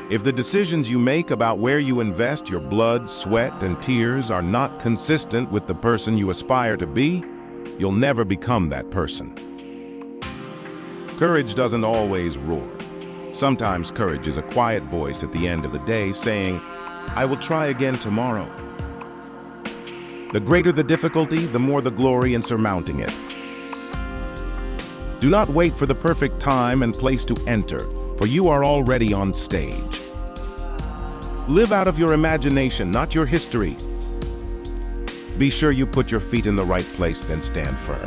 If the decisions you make about where you invest your blood, sweat, and tears are not consistent with the person you aspire to be, you'll never become that person. Courage doesn't always roar. Sometimes courage is a quiet voice at the end of the day saying, "I will try again tomorrow." The greater the difficulty, the more the glory in surmounting it. Do not wait for the perfect time and place to enter, for you are already on stage. Live out of your imagination, not your history. Be sure you put your feet in the right place, then stand firm.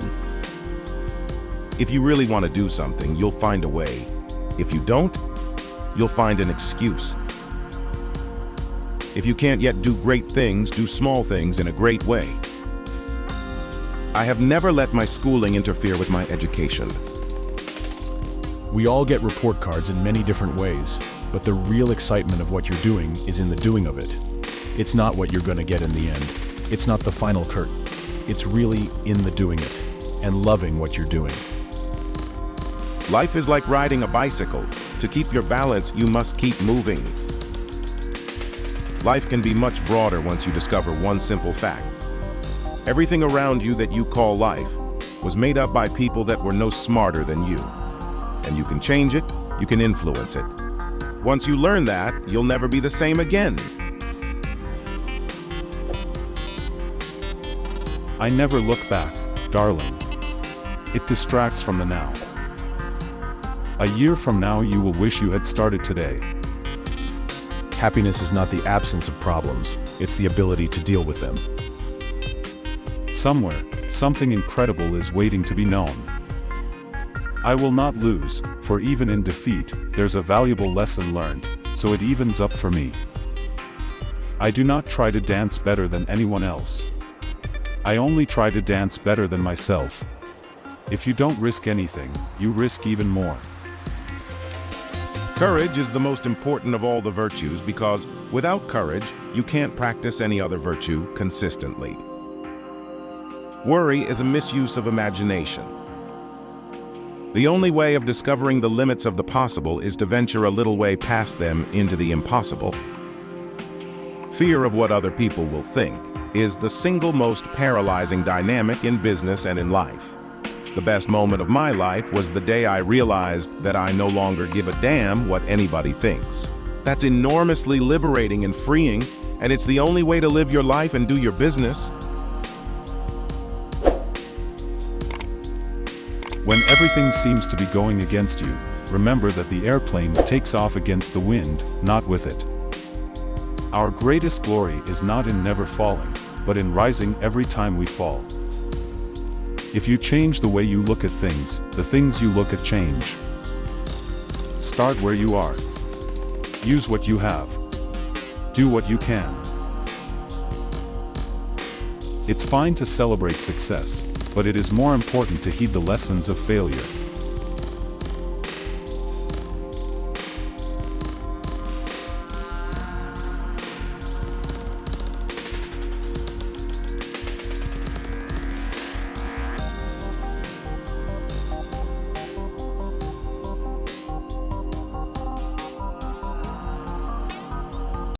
If you really want to do something, you'll find a way. If you don't, you'll find an excuse. If you can't yet do great things, do small things in a great way. I have never let my schooling interfere with my education. We all get report cards in many different ways, but the real excitement of what you're doing is in the doing of it. It's not what you're going to get in the end. It's not the final curtain. It's really in the doing it and loving what you're doing. Life is like riding a bicycle. To keep your balance, you must keep moving. Life can be much broader once you discover one simple fact. Everything around you that you call life was made up by people that were no smarter than you. And you can change it, you can influence it. Once you learn that, you'll never be the same again. I never look back, darling. It distracts from the now. A year from now, you will wish you had started today. Happiness is not the absence of problems, it's the ability to deal with them. Somewhere, something incredible is waiting to be known. I will not lose, for even in defeat, there's a valuable lesson learned, so it evens up for me. I do not try to dance better than anyone else. I only try to dance better than myself. If you don't risk anything, you risk even more. Courage is the most important of all the virtues because without courage, you can't practice any other virtue consistently. Worry is a misuse of imagination. The only way of discovering the limits of the possible is to venture a little way past them into the impossible. Fear of what other people will think is the single most paralyzing dynamic in business and in life. The best moment of my life was the day I realized that I no longer give a damn what anybody thinks. That's enormously liberating and freeing, and it's the only way to live your life and do your business. When everything seems to be going against you, remember that the airplane takes off against the wind, not with it. Our greatest glory is not in never falling, but in rising every time we fall. If you change the way you look at things, the things you look at change. Start where you are. Use what you have. Do what you can. It's fine to celebrate success, but it is more important to heed the lessons of failure.